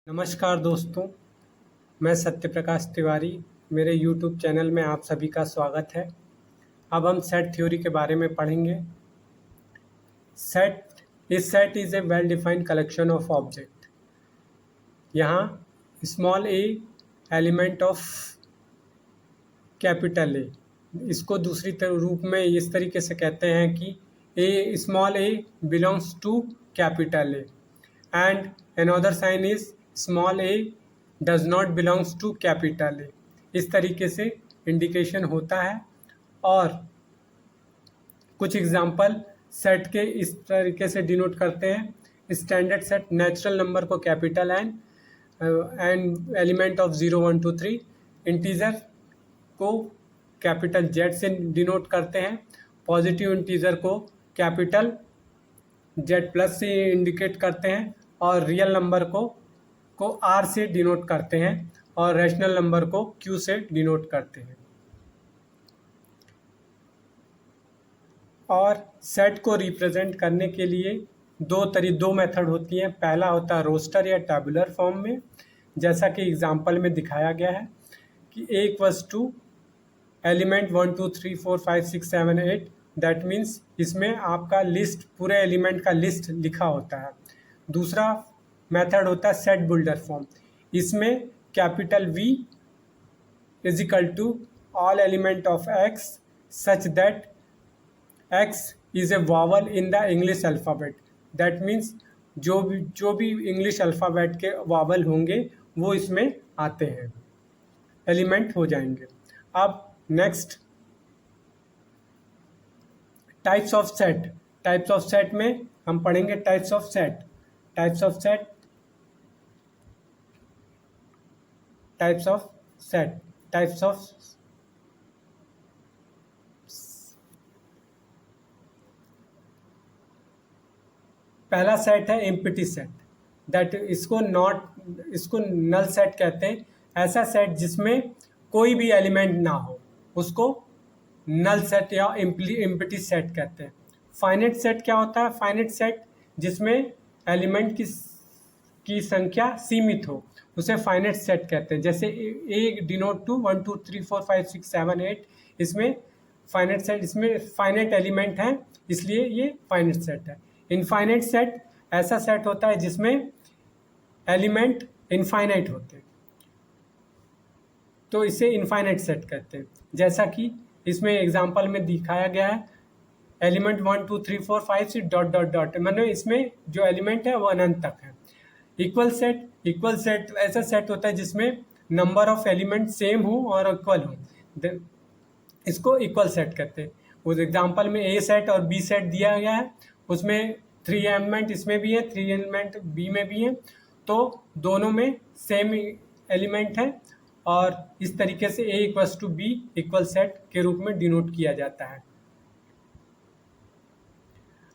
नमस्कार दोस्तों, मैं सत्यप्रकाश तिवारी। मेरे YouTube चैनल में आप सभी का स्वागत है। अब हम सेट थ्योरी के बारे में पढ़ेंगे। Set is a well defined collection of object. यहाँ small a element of capital a, इसको दूसरी रूप में इस तरीके से कहते हैं कि a small a belongs to capital a and another sign is small a does not belongs to capital A। इस तरीके से इंडिकेशन होता है। और कुछ एग्जांपल सेट के इस तरीके से डिनोट करते हैं। स्टैंडर्ड सेट नेचुरल नंबर को capital and element of 0 1 2 3। Integer को कैपिटल जेड से डिनोट करते हैं। पॉजिटिव इंटीजर को कैपिटल जेड प्लस से इंडिकेट करते हैं और रियल नंबर को आर से डिनोट करते हैं और रैशनल नंबर को क्यू से डिनोट करते हैं। और सेट को रिप्रेजेंट करने के लिए दो मेथड होती हैं। पहला होता है रोस्टर या टैबुलर फॉर्म में, जैसा कि एग्जांपल में दिखाया गया है कि a equals to element 1 2 3 4 5 6 7 8। That means इसमें आपका लिस्ट, पूरे एलिमेंट का लिस्ट लिखा होता है। दूसरा मेथड होता है सेट बिल्डर फॉर्म। इसमें capital V is equal to all element of X such that X is a vowel in the English alphabet. That means जो भी इंग्लिश अल्फ़ाबेट के वावल होंगे वो इसमें आते हैं, एलिमेंट हो जाएंगे। अब next types of set. Types of set में हम पढ़ेंगे types of set. Types of set types of set types of पहला सेट है एम्प्टी सेट। दैट इसको नल सेट कहते हैं। ऐसा सेट जिसमें कोई भी एलिमेंट ना हो उसको नल सेट या एम्प्टी सेट कहते हैं। फाइनाइट सेट क्या होता है? फाइनाइट सेट जिसमें एलिमेंट की संख्या सीमित हो उसे फाइनाइट सेट कहते हैं। जैसे ए डिनोट टू 1 2 3 4 5 6 7 8। इसमें फाइनाइट सेट, इसमें फाइनाइट एलिमेंट हैं इसलिए ये फाइनाइट सेट है। इनफाइनाइट सेट ऐसा सेट होता है जिसमें एलिमेंट इनफाइनाइट होते हैं, तो इसे इनफाइनाइट सेट कहते हैं। जैसा कि इसमें एग्जांपल में दिखाया गया है, एलिमेंट 1 2 3 4 5 6 डॉट डॉट डॉट, मतलब इसमें जो एलिमेंट है वो अनंत तक है। इक्वल सेट ऐसा सेट होता है जिसमें नंबर ऑफ एलिमेंट सेम हो और इक्वल हो, इसको इक्वल सेट कहते हैं। उस एग्जांपल में ए सेट और बी सेट दिया गया है, उसमें 3 एलिमेंट इसमें भी है, 3 एलिमेंट बी में भी है, तो दोनों में सेम एलिमेंट है और इस तरीके से a equals to b equal set के रूप में डिनोट किया जाता है।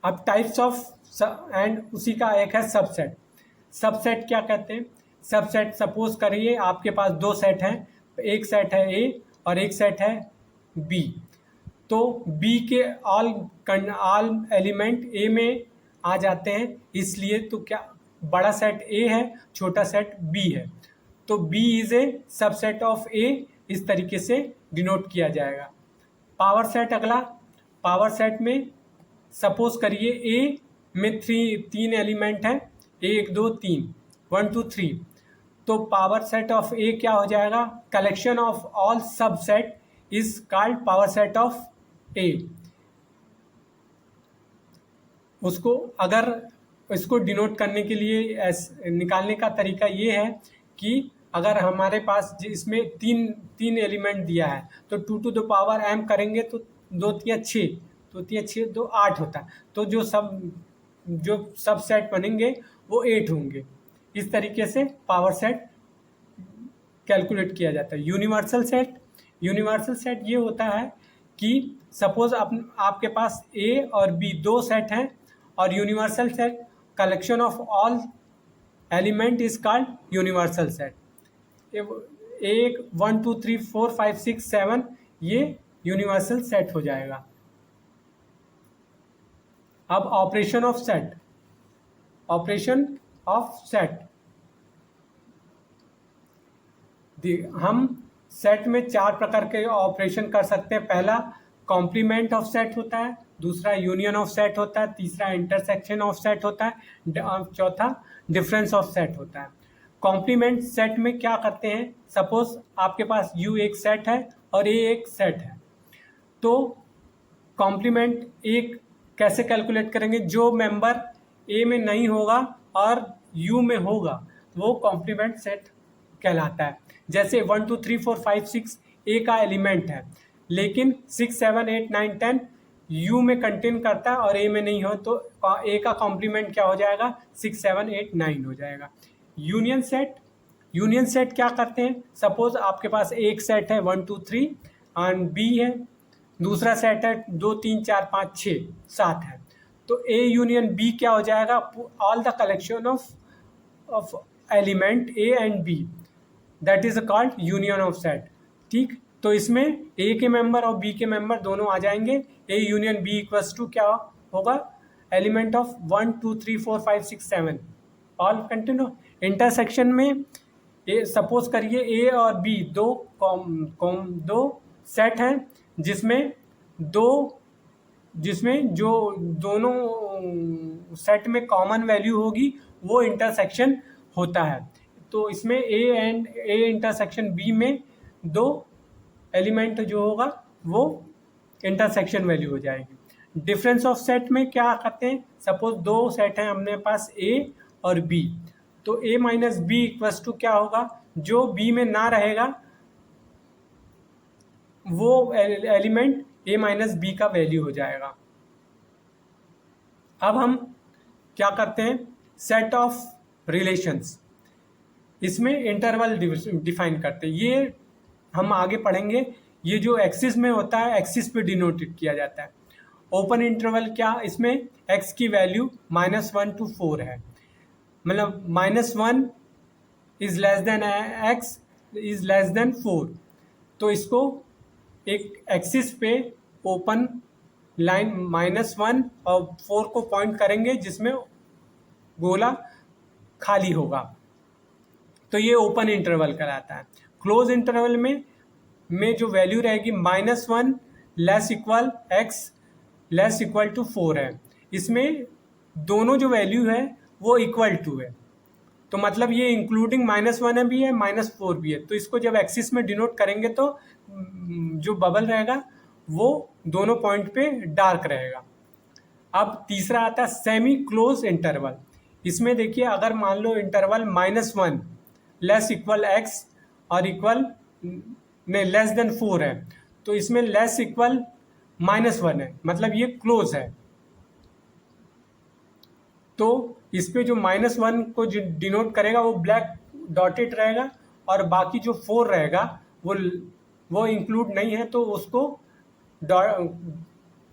अब टाइप्स ऑफ एंड उसी का एक है सबसेट। सबसेट क्या कहते हैं? सबसेट सपोज करिए आपके पास दो सेट हैं, एक सेट है ए और एक सेट है बी। तो बी के ऑल एलिमेंट ए में आ जाते हैं, इसलिए तो क्या बड़ा सेट ए है, छोटा सेट बी है, तो b is a subset of a. इस तरीके से डिनोट किया जाएगा। पावर सेट अगला। पावर सेट में सपोज करिए ए में 3 एलिमेंट हैं, 1 2 3 1 2 3। तो पावर सेट ऑफ ए क्या हो जाएगा? Collection of all subset is called power set of a. उसको अगर इसको डिनोट करने के लिए निकालने का तरीका ये है कि अगर हमारे पास इसमें तीन एलिमेंट दिया है तो 2 टू द पावर m करेंगे तो 2 3 6, तो 3 6 2 8 होता है, तो जो सब सेट बनेंगे वो 8 होंगे। इस तरीके से पावर सेट कैलकुलेट किया जाता है। यूनिवर्सल सेट ये होता है कि सपोज आपके पास ए और बी दो सेट हैं और universal set collection of all element is called universal set. 1 2 3 4 5 6 7 ये यूनिवर्सल सेट हो जाएगा। अब ऑपरेशन ऑफ सेट हम सेट में 4 प्रकार के ऑपरेशन कर सकते हैं। पहला कॉम्प्लीमेंट ऑफ सेट होता है, दूसरा यूनियन ऑफ सेट होता है, तीसरा इंटरसेक्शन ऑफ सेट होता है, चौथा डिफरेंस ऑफ सेट होता है। कॉम्प्लीमेंट सेट में क्या करते हैं, सपोज आपके पास यू एक सेट है और ए एक सेट है, तो कॉम्प्लीमेंट एक कैसे कैलकुलेट करेंगे, जो मेंबर ए में नहीं होगा और यू में होगा वो कॉम्प्लीमेंट सेट कहलाता है। जैसे 1 2 3 4 5 6 ए का एलिमेंट है, लेकिन 6 7 8 9 10 यू में कंटेन करता है और ए में नहीं हो, तो ए का कॉम्प्लीमेंट क्या हो जाएगा, 6 7 8 9 हो जाएगा। यूनियन सेट क्या करते हैं, सपोज आपके पास एक सेट है 1 2 3 एंड बी है, दूसरा सेट है 2 3 4 5 6 7 है, तो ए यूनियन बी क्या हो जाएगा, all the collection of element A and B, that is called union of set. ठीक, तो इसमें ए के मेंबर और बी के मेंबर दोनों आ जाएंगे। A union B equals to क्या होगा, element of 1 2 3 4 5 6 7 all continue. Intersection में सपोज करिए ए और बी दो सेट हैं, जिसमें जो दोनों सेट में कॉमन वैल्यू होगी वो इंटरसेक्शन होता है। तो इसमें ए इंटरसेक्शन बी में दो एलिमेंट जो होगा वो इंटरसेक्शन वैल्यू हो जाएगी। डिफरेंस ऑफ सेट में क्या करते हैं, सपोज दो सेट हैं अपने पास ए और बी, तो ए माइनस बी इक्वल्स टू क्या होगा, जो बी में ना रहेगा वो एलिमेंट ए माइनस बी का वैल्यू हो जाएगा। अब हम क्या करते हैं, सेट ऑफ रिलेशंस, इसमें इंटरवल डिफाइन करते हैं। ये हम आगे पढ़ेंगे। ये जो एक्सिस में होता है, एक्सिस पे डिनोटेड किया जाता है। ओपन इंटरवल क्या, इसमें एक्स की वैल्यू -1 to 4 है, मतलब -1 is less than x is less than 4, तो इसको एक एक्सिस पे ओपन लाइन -1 और 4 को पॉइंट करेंगे जिसमें गोला खाली होगा, तो ये ओपन इंटरवल कहलाता है। क्लोज इंटरवल में जो वैल्यू रहेगी -1 less equal x less equal to 4 है, इसमें दोनों जो वैल्यू है वो इक्वल टू है, तो मतलब ये इंक्लूडिंग -1 भी है -4 भी है, तो इसको जब एक्सिस में डिनोट करेंगे तो जो बबल रहेगा वो दोनों पॉइंट पे डार्क रहेगा। अब तीसरा आता है सेमी क्लोज इंटरवल। इसमें देखिए, अगर मान लो इंटरवल -1 लेस इक्वल एक्स और इक्वल में लेस देन 4 है, तो इसमें लेस इक्वल -1 है, मतलब ये क्लोज है। तो इस पे जो -1 को जो डिनोट करेगा वो ब्लैक डॉटेड रहेगा, और बाकी जो 4 रहेगा वो इंक्लूड नहीं है, तो उसको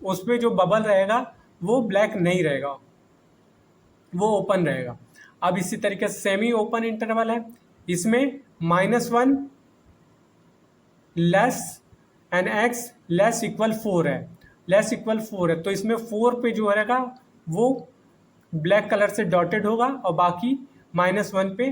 उस पे जो बबल रहेगा वो ब्लैक नहीं रहेगा, वो ओपन रहेगा। अब इसी तरीके से सेमी ओपन इंटरवल है, इसमें -1 less and x less equal 4 है, लेस इक्वल 4 है, तो इसमें 4 पे जो रहेगा वो ब्लैक कलर से डॉटेड होगा और बाकी -1 पे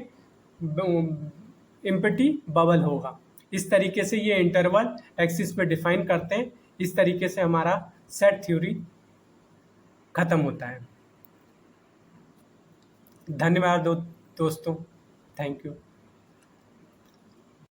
एम्प्टी बबल होगा। इस तरीके से ये इंटरवल एक्सिस पे डिफाइन करते हैं। इस तरीके से हमारा सेट थ्योरी खत्म होता है। धन्यवाद दोस्तों, थैंक यू।